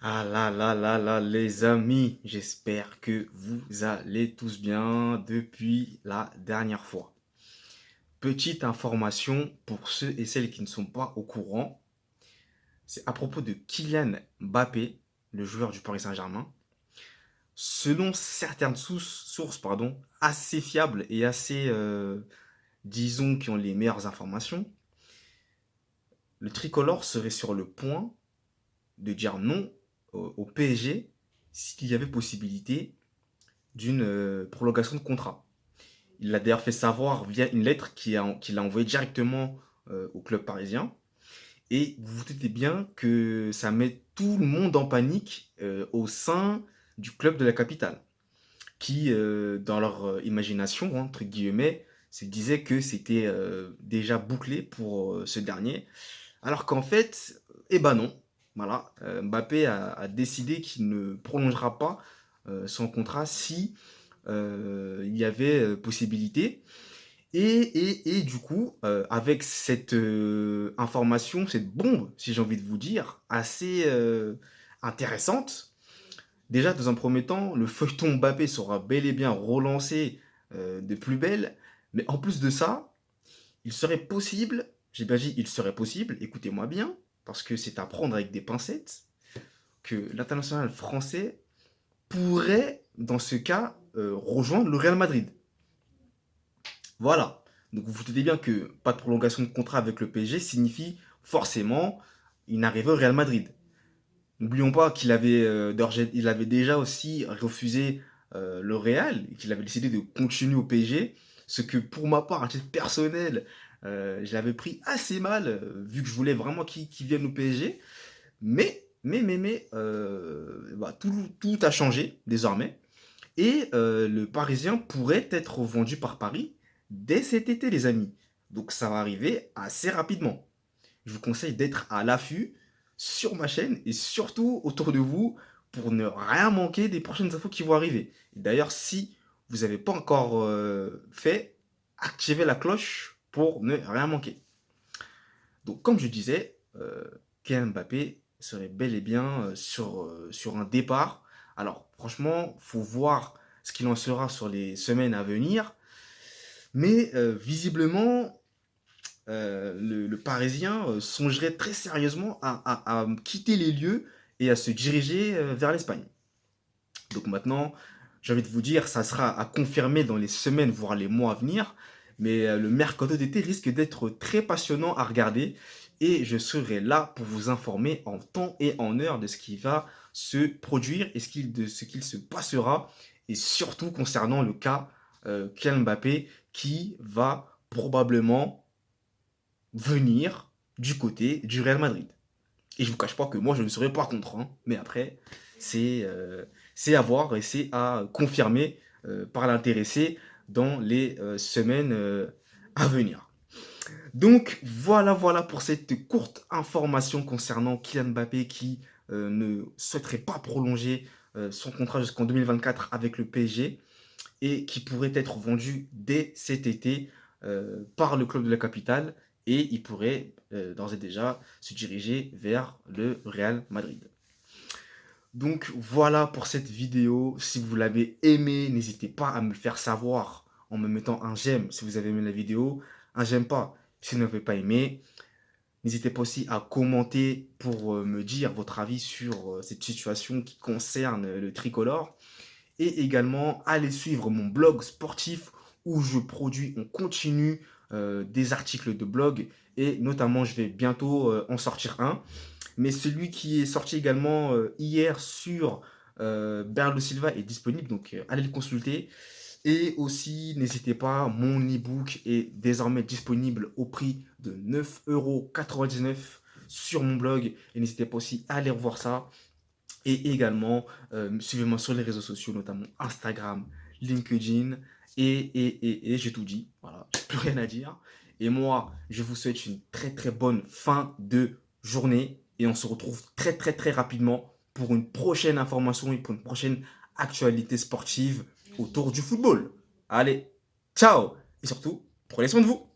Ah là là là là, les amis, j'espère que vous allez tous bien depuis la dernière fois. Petite information pour ceux et celles qui ne sont pas au courant, c'est à propos de Kylian Mbappé, le joueur du Paris Saint-Germain. Selon certaines sources assez fiables et assez, disons, qui ont les meilleures informations, le tricolore serait sur le point de dire non au PSG s'il y avait possibilité d'une prolongation de contrat. Il l'a d'ailleurs fait savoir via une lettre qu'il a envoyée directement au club parisien. Et vous vous doutez bien que ça met tout le monde en panique au sein du club de la capitale, qui, dans leur imagination, hein, entre guillemets, se disaient que c'était déjà bouclé pour ce dernier, alors qu'en fait, eh ben non. Voilà, Mbappé a décidé qu'il ne prolongera pas son contrat si il y avait possibilité. Et du coup, avec cette information, cette bombe, si j'ai envie de vous dire, assez intéressante, déjà, dans un premier temps, le feuilleton Mbappé sera bel et bien relancé de plus belle. Mais en plus de ça, il serait possible, j'ai bien dit il serait possible, écoutez-moi bien, parce que c'est à prendre avec des pincettes, que l'international français pourrait, dans ce cas, rejoindre le Real Madrid. Voilà. Donc vous vous doutez bien que pas de prolongation de contrat avec le PSG signifie forcément une arrivée au Real Madrid. N'oublions pas qu'il avait, il avait déjà aussi refusé le Real et qu'il avait décidé de continuer au PSG. Ce que pour ma part, à titre personnel, je l'avais pris assez mal, vu que je voulais vraiment qu'il vienne au PSG. Bah, tout a changé désormais. Et le Parisien pourrait être vendu par Paris dès cet été, les amis. Donc ça va arriver assez rapidement. Je vous conseille d'être à l'affût sur ma chaîne et surtout autour de vous pour ne rien manquer des prochaines infos qui vont arriver. Et d'ailleurs, si vous n'avez pas encore fait, activez la cloche pour ne rien manquer. Donc, comme je disais, Kylian Mbappé serait bel et bien sur un départ. Alors, franchement, faut voir ce qu'il en sera sur les semaines à venir. Mais visiblement, le Parisien songerait très sérieusement à quitter les lieux et à se diriger vers l'Espagne. Donc maintenant, j'ai envie de vous dire, ça sera à confirmer dans les semaines, voire les mois à venir. Mais le mercato d'été risque d'être très passionnant à regarder. Et je serai là pour vous informer en temps et en heure de ce qui va se produire et de ce qu'il se passera. Et surtout concernant le cas Kylian Mbappé qui va probablement venir du côté du Real Madrid. Et je vous cache pas que moi je ne serais pas contre, hein. Mais après c'est à voir et c'est à confirmer par l'intéressé dans les semaines à venir. Donc voilà pour cette courte information concernant Kylian Mbappé qui ne souhaiterait pas prolonger son contrat jusqu'en 2024 avec le PSG et qui pourrait être vendu dès cet été par le club de la capitale et il pourrait d'ores et déjà se diriger vers le Real Madrid. Donc voilà pour cette vidéo. Si vous l'avez aimé, n'hésitez pas à me le faire savoir en me mettant un j'aime si vous avez aimé la vidéo, un j'aime pas si vous n'avez pas aimé. N'hésitez pas aussi à commenter pour me dire votre avis sur cette situation qui concerne le tricolore. Et également, allez suivre mon blog sportif où je produis en continu des articles de blog. Et notamment, je vais bientôt en sortir un. Mais celui qui est sorti également hier sur Bernardo Silva est disponible, donc allez le consulter. Et aussi, n'hésitez pas, mon e-book est désormais disponible au prix de 9,99 € sur mon blog. Et n'hésitez pas aussi à aller revoir ça. Et également, suivez-moi sur les réseaux sociaux, notamment Instagram, LinkedIn. Et j'ai tout dit. Voilà, j'ai plus rien à dire. Et moi, je vous souhaite une très très bonne fin de journée. Et on se retrouve très rapidement pour une prochaine information et pour une prochaine actualité sportive autour du football. Allez, ciao. Et surtout, prenez soin de vous.